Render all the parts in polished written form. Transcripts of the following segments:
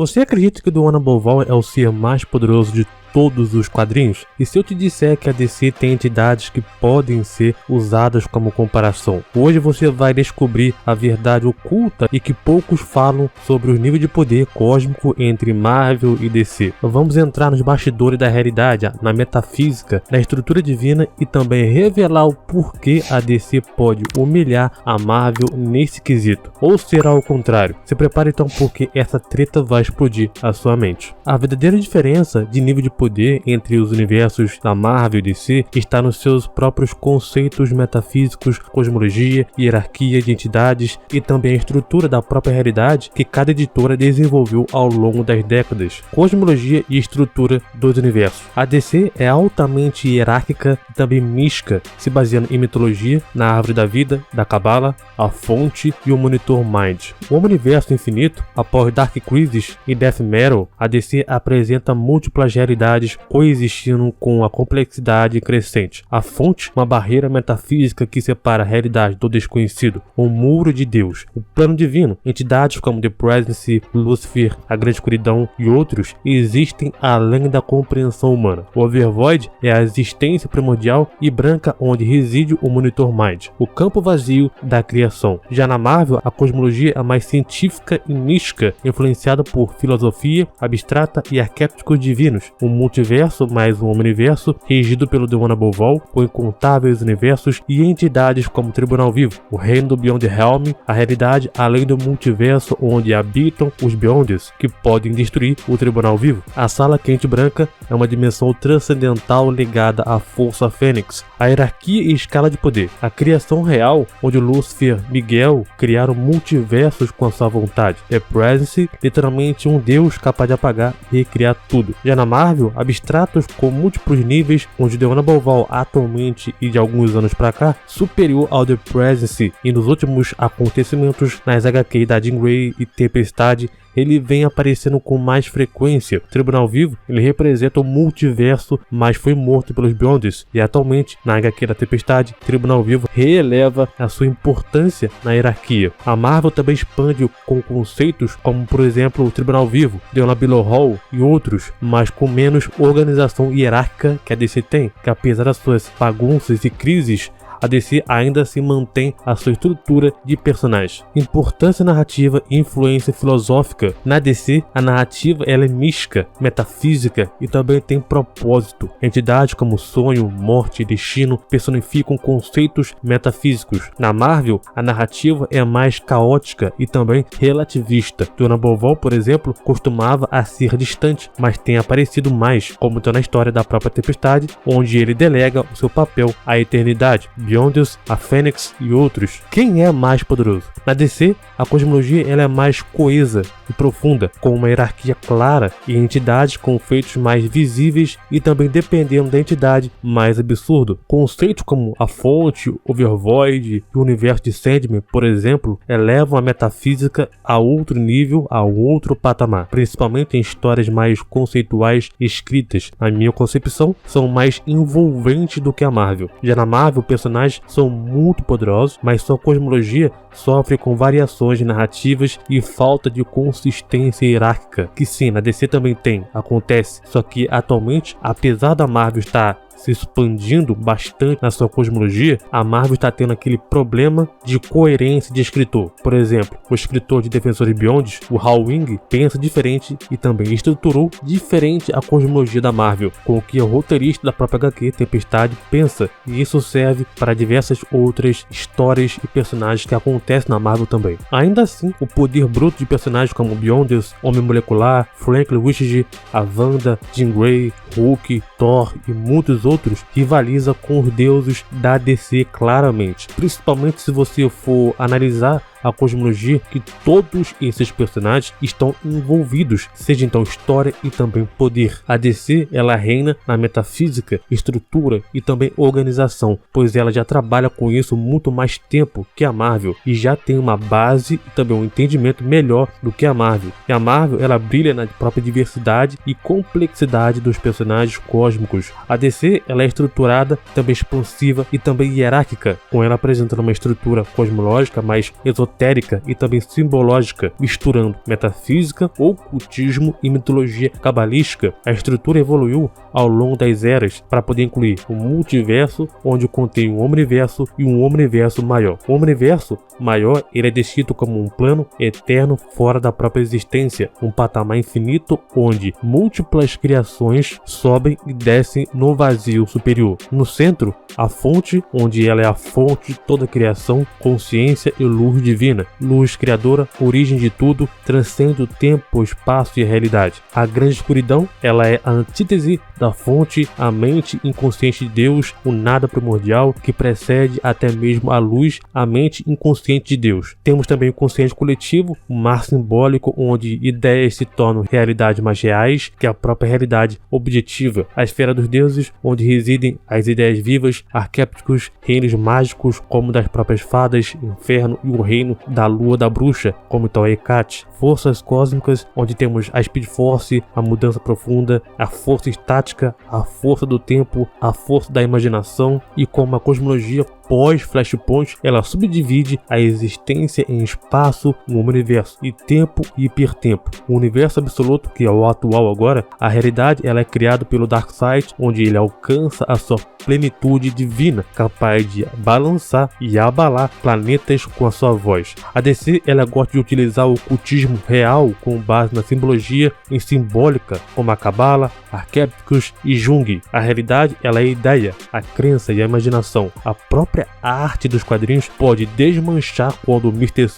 Você acredita que o Dona Boval é o ser mais poderoso de todos os quadrinhos? E se eu te disser que a DC tem entidades que podem ser usadas como comparação? Hoje você vai descobrir a verdade oculta e que poucos falam sobre o nível de poder cósmico entre Marvel e DC. Vamos entrar nos bastidores da realidade, na metafísica, na estrutura divina e também revelar o porquê a DC pode humilhar a Marvel nesse quesito. Ou será o contrário? Se prepare então, porque essa treta vai explodir a sua mente. A verdadeira diferença de nível de poder entre os universos da Marvel e DC está nos seus próprios conceitos metafísicos, cosmologia, hierarquia de entidades e também a estrutura da própria realidade que cada editora desenvolveu ao longo das décadas. Cosmologia e estrutura dos universos. A DC é altamente hierárquica e também mística, se baseando em mitologia, na árvore da vida, da Cabala, a fonte e o monitor Mind. O universo infinito, após Dark Crisis e Death Metal, a DC apresenta múltiplas realidades coexistindo com a complexidade crescente. A fonte, uma barreira metafísica que separa a realidade do desconhecido, o muro de Deus. O plano divino, entidades como The Presence, Lúcifer, a Grande Escuridão e outros existem além da compreensão humana. O Overvoid é a existência primordial e branca onde reside o monitor Mind, o campo vazio da criação. Já na Marvel, a cosmologia é mais científica e mística, influenciada por filosofia abstrata e arquétipos divinos. O multiverso mais um universo regido pelo Dona Boval, com incontáveis universos e entidades como o Tribunal Vivo, o reino do Beyond Helm, a realidade além do multiverso onde habitam os Beyonders, que podem destruir o Tribunal Vivo. A Sala Quente Branca é uma dimensão transcendental ligada à Força Fênix, a hierarquia e escala de poder. A criação real, onde Lúcifer e Miguel criaram multiversos com a sua vontade. The Presence, literalmente um deus capaz de apagar e recriar tudo. Já na Marvel, abstratos com múltiplos níveis, onde Dona Boval atualmente e de alguns anos pra cá, superior ao The Presence e nos últimos acontecimentos nas HQ da Jean Grey e Tempestade, ele vem aparecendo com mais frequência. O Tribunal Vivo, ele representa o multiverso, mas foi morto pelos Beyonders, e atualmente, na HQ da Tempestade, o Tribunal Vivo reeleva a sua importância na hierarquia. A Marvel também expande com conceitos como, por exemplo, o Tribunal Vivo, Deona Below Hall e outros, mas com menos organização hierárquica que a DC tem, que apesar das suas bagunças e crises, a DC ainda se mantém a sua estrutura de personagens. Importância narrativa e influência filosófica. Na DC, a narrativa ela é mística, metafísica e também tem propósito. Entidades como sonho, morte e destino personificam conceitos metafísicos. Na Marvel, a narrativa é mais caótica e também relativista. Dona Boval, por exemplo, costumava a ser distante, mas tem aparecido mais, como está na história da própria Tempestade, onde ele delega o seu papel à eternidade. Beyonders, a Fênix e outros. Quem é mais poderoso? Na DC, a cosmologia ela é mais coesa e profunda, com uma hierarquia clara e entidades com feitos mais visíveis e também dependendo da entidade mais absurdo. Conceitos como a fonte, Overvoid e o universo de Sandman, por exemplo, elevam a metafísica a outro nível, a outro patamar, principalmente em histórias mais conceituais escritas. Na minha concepção, são mais envolventes do que a Marvel. Já na Marvel, personagens são muito poderosos, mas sua cosmologia sofre com variações narrativas e falta de consistência hierárquica, que sim, na DC também tem, acontece, só que atualmente, apesar da Marvel estar se expandindo bastante na sua cosmologia, a Marvel está tendo aquele problema de coerência de escritor. Por exemplo, o escritor de Defensores Beyond, o Hal Wing, pensa diferente e também estruturou diferente a cosmologia da Marvel, com o que o roteirista da própria HQ, Tempestade, pensa, e isso serve para diversas outras histórias e personagens que acontecem na Marvel também. Ainda assim, o poder bruto de personagens como Beyonders, Homem Molecular, Franklin Richards, a Wanda, Jean Grey, Hulk, Thor e muitos outros rivaliza com os deuses da DC claramente, principalmente se você for analisar a cosmologia que todos esses personagens estão envolvidos, seja então história e também poder. A DC ela reina na metafísica, estrutura e também organização, pois ela já trabalha com isso muito mais tempo que a Marvel e já tem uma base e também um entendimento melhor do que a Marvel. E a Marvel ela brilha na própria diversidade e complexidade dos personagens cósmicos. A DC ela é estruturada, também expansiva e também hierárquica, com ela apresentando uma estrutura cosmológica mais esotérica esotérica e também simbológica, misturando metafísica, ocultismo e mitologia cabalística. A estrutura evoluiu ao longo das eras para poder incluir um multiverso, onde contém um omniverso e um omniverso maior. O omniverso maior ele é descrito como um plano eterno fora da própria existência, um patamar infinito onde múltiplas criações sobem e descem no vazio superior. No centro, a fonte, onde ela é a fonte de toda a criação, consciência e luz divina, luz criadora, origem de tudo, transcende o tempo, o espaço e a realidade. A grande escuridão, ela é a antítese da fonte, a mente inconsciente de Deus, o nada primordial que precede até mesmo a luz, a mente inconsciente de Deus. Temos também o consciente coletivo, o mar simbólico, onde ideias se tornam realidade mais reais que a própria realidade objetiva. A esfera dos deuses, onde residem as ideias vivas, arquétipos, reinos mágicos, como das próprias fadas, inferno e o reino da lua da bruxa, como então a Hecate. Forças cósmicas, onde temos a Speed Force, a mudança profunda, a força estática, a força do tempo, a força da imaginação, e como a cosmologia pós-Flashpoint, ela subdivide a existência em espaço, no universo, e tempo e hipertempo. O universo absoluto, que é o atual agora, a realidade ela é criada pelo Darkseid, onde ele alcança a sua plenitude divina, capaz de balançar e abalar planetas com a sua voz. A DC ela gosta de utilizar o ocultismo real com base na simbologia em simbólica, como a Cabala, arquétipos e Jung. A realidade ela é a ideia, a crença e a imaginação. A própria arte dos quadrinhos pode desmanchar quando o Mr.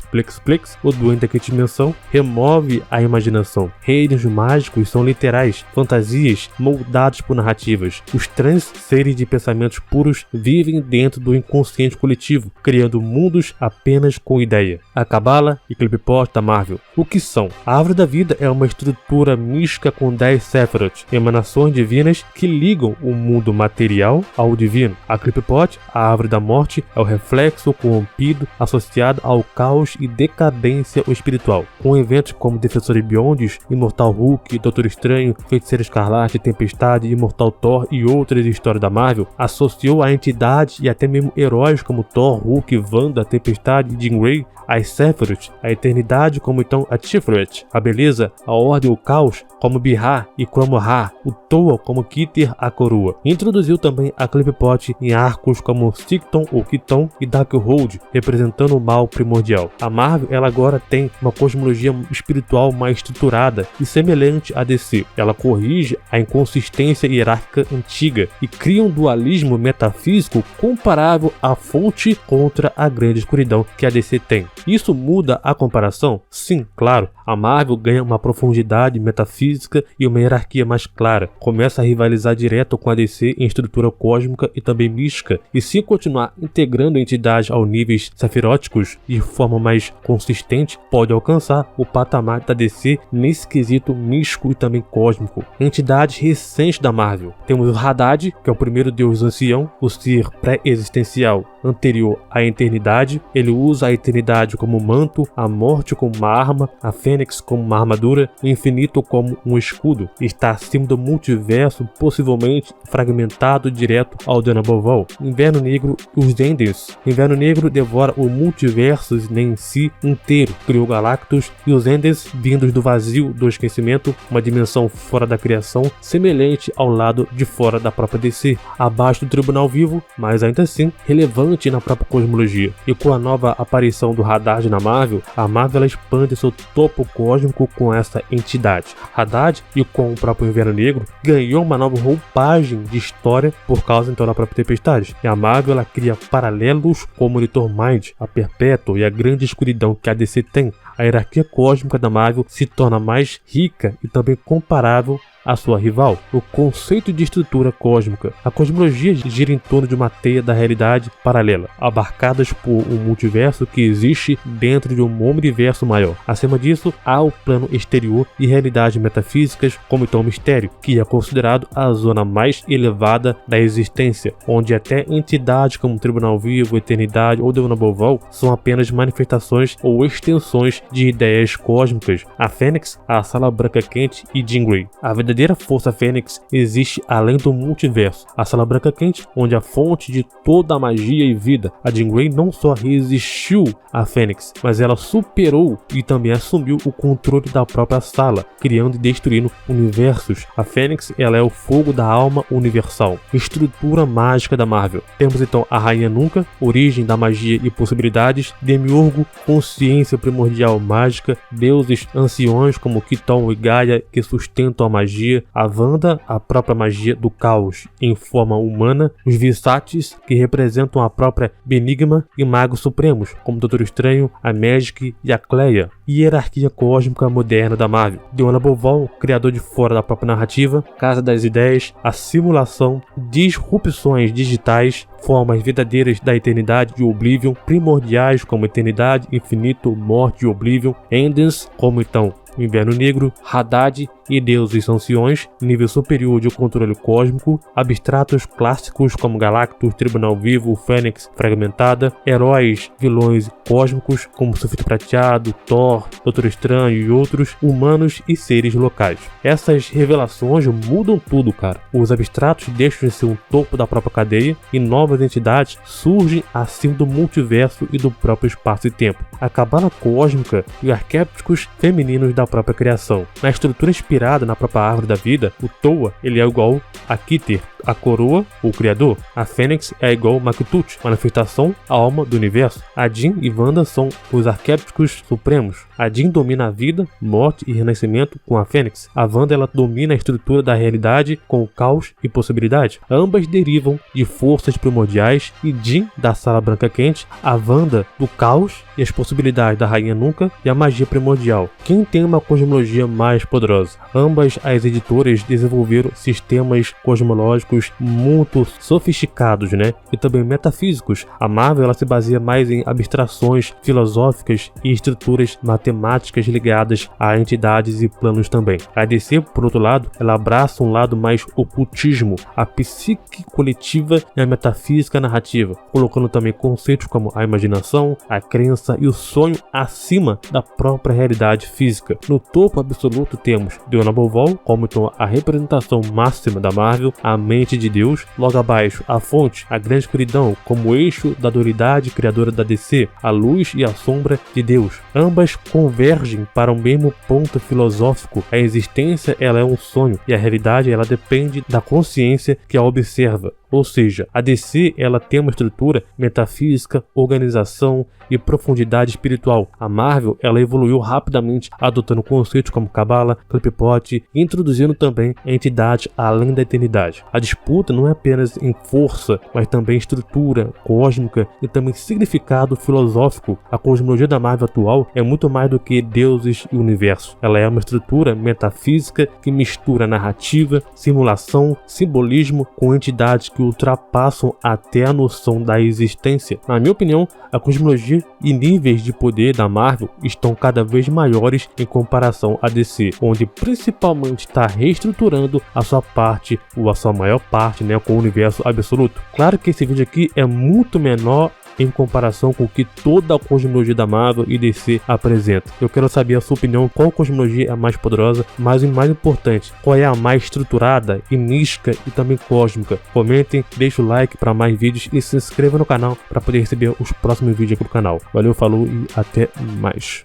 Plex, o doente da quinta dimensão, remove a imaginação. Reinos mágicos são literais, fantasias moldadas por narrativas. Os trans seres de pensamentos puros vivem dentro do inconsciente coletivo, criando mundos apenas com ideia. A Cabala e Clipboard da Marvel. O que são? A Árvore da Vida é uma estrutura mística com 10 Sephiroth, emanações divinas que ligam o mundo material ao divino. A Clipboard, a Árvore da Morte, é o reflexo corrompido associado ao caos e decadência espiritual, com eventos como Defensores Beyond, Imortal Hulk, Doutor Estranho, Feiticeiro Escarlate, Tempestade, Imortal Thor e outras histórias da Marvel, associou a entidades e até mesmo heróis como Thor, Hulk, Wanda, Tempestade e Jean Grey, as Sephiroth, a eternidade como então a Tiferet, a beleza, a ordem e o caos como Bihar e Cromohar, o Toa como Kitter, a coroa. Introduziu também a Clipboard em arcos como Sicton ou Kiton e Darkhold, representando o mal primordial. A Marvel ela agora tem uma cosmologia espiritual mais estruturada e semelhante à DC. Ela corrige a inconsistência hierárquica antiga e cria um dualismo metafísico comparável à fonte contra a grande escuridão que a DC tem. Isso muda a comparação? Sim, claro. A Marvel ganha uma profundidade metafísica e uma hierarquia mais clara. Começa a rivalizar direto com a DC em estrutura cósmica e também mística. E se continuar integrando entidades aos níveis sefiróticos de forma mais consistente, pode alcançar o patamar da DC nesse quesito místico e também cósmico. Entidades recentes da Marvel. Temos o Haddad, que é o primeiro deus ancião, o ser pré-existencial anterior à eternidade. Ele usa a eternidade como manto, a morte como uma arma, a Fênix como uma armadura, o infinito como um escudo. Está acima do multiverso, possivelmente fragmentado direto ao Danaboval. Inverno Negro e os Enders. Inverno Negro devora o multiverso em si inteiro. Criou Galactus e os Enders, vindos do vazio do esquecimento, uma dimensão fora da criação, semelhante ao lado de fora da própria DC. Abaixo do Tribunal Vivo, mas ainda assim relevante na própria cosmologia. E com a nova aparição do Haddad na Marvel, a Marvel ela expande seu topo cósmico com essa entidade. Haddad, e com o próprio Inverno Negro, ganhou uma nova roupagem de história por causa então da própria Tempestade. E a Marvel ela cria paralelos com o Monitor Mind, a Perpétua e a grande escuridão que a DC tem. A hierarquia cósmica da Marvel se torna mais rica e também comparável à sua rival. O conceito de estrutura cósmica. A cosmologia gira em torno de uma teia da realidade paralela, abarcadas por um multiverso que existe dentro de um omniverso maior. Acima disso, há o plano exterior e realidades metafísicas, como então o mistério, que é considerado a zona mais elevada da existência, onde até entidades como o Tribunal Vivo, Eternidade ou Danaboval são apenas manifestações ou extensões de ideias cósmicas. A Fênix, a Sala Branca Quente e Jean Grey. A vida verdadeira força Fênix existe além do multiverso, a Sala Branca Quente, onde a fonte de toda a magia e vida. A Jean Grey não só resistiu à Fênix, mas ela superou e também assumiu o controle da própria sala, criando e destruindo universos. A Fênix, ela é o fogo da alma universal, estrutura mágica da Marvel. Temos então a Rainha Nunca, origem da magia e possibilidades, Demiurgo, consciência primordial mágica, deuses anciões como Kiton e Gaia que sustentam a magia, a Wanda, a própria magia do caos em forma humana, os Visatis, que representam a própria Benigma, e magos supremos como Doutor Estranho, a Magic e a Cleia. Hierarquia cósmica moderna da Marvel. Diona Boval, criador de fora da própria narrativa, Casa das Ideias, a simulação, disrupções digitais, formas verdadeiras da eternidade de Oblivion, primordiais como eternidade, infinito, morte e Oblivion, Endens, como então o Inverno Negro, Haddad e deuses anciões, nível superior de controle cósmico, abstratos clássicos como Galactus, Tribunal Vivo, Fênix Fragmentada, heróis, vilões cósmicos como Sulfito Prateado, Thor, Doutor Estranho e outros, humanos e seres locais. Essas revelações mudam tudo, cara. Os abstratos deixam de ser um topo da própria cadeia e novas entidades surgem acima do multiverso e do próprio espaço e tempo. A cabala cósmica e arquétipos femininos da própria criação. Na estrutura inspirada na própria árvore da vida, o Toa ele é igual a Keter, a coroa, o criador. A Fênix é igual a Makutut, manifestação, a alma do universo. A Jean e Wanda são os arquétipos supremos. A Jean domina a vida, morte e renascimento com a Fênix. A Wanda ela domina a estrutura da realidade com o caos e possibilidade. Ambas derivam de forças primordiais e Jean da Sala Branca Quente, a Wanda do caos e as possibilidades da Rainha Nunca e a magia primordial. Quem tem uma cosmologia mais poderosa? Ambas as editoras desenvolveram sistemas cosmológicos muito sofisticados, né? E também metafísicos. A Marvel ela se baseia mais em abstrações filosóficas e estruturas matemáticas ligadas a entidades e planos também. A DC, por outro lado, ela abraça um lado mais ocultismo, a psique coletiva e a metafísica narrativa, colocando também conceitos como a imaginação, a crença e o sonho acima da própria realidade física. No topo absoluto temos Diona Boval, como então a representação máxima da Marvel, a mente de Deus. Logo abaixo, a fonte, a grande escuridão, como eixo da dualidade criadora da DC, a luz e a sombra de Deus. Ambas convergem para o mesmo ponto filosófico. A existência ela é um sonho e a realidade ela depende da consciência que a observa. Ou seja, a DC ela tem uma estrutura metafísica, organização e profundidade espiritual. A Marvel ela evoluiu rapidamente, adotando conceitos como Cabala, Clipot, introduzindo também entidades além da eternidade. A disputa não é apenas em força, mas também estrutura cósmica e também significado filosófico. A cosmologia da Marvel atual é muito mais do que deuses e universo. Ela é uma estrutura metafísica que mistura narrativa, simulação, simbolismo com entidades que ultrapassam até a noção da existência. Na minha opinião, a cosmologia e níveis de poder da Marvel estão cada vez maiores em comparação à DC, onde principalmente está reestruturando a sua parte, ou a sua maior parte, né, com o universo absoluto. Claro que esse vídeo aqui é muito menor em comparação com o que toda a cosmologia da Marvel e DC apresenta. Eu quero saber a sua opinião, qual cosmologia é a mais poderosa, mas o mais importante, qual é a mais estruturada e mística e também cósmica. Comentem, deixe o like para mais vídeos e se inscreva no canal para poder receber os próximos vídeos aqui do canal. Valeu, falou e até mais.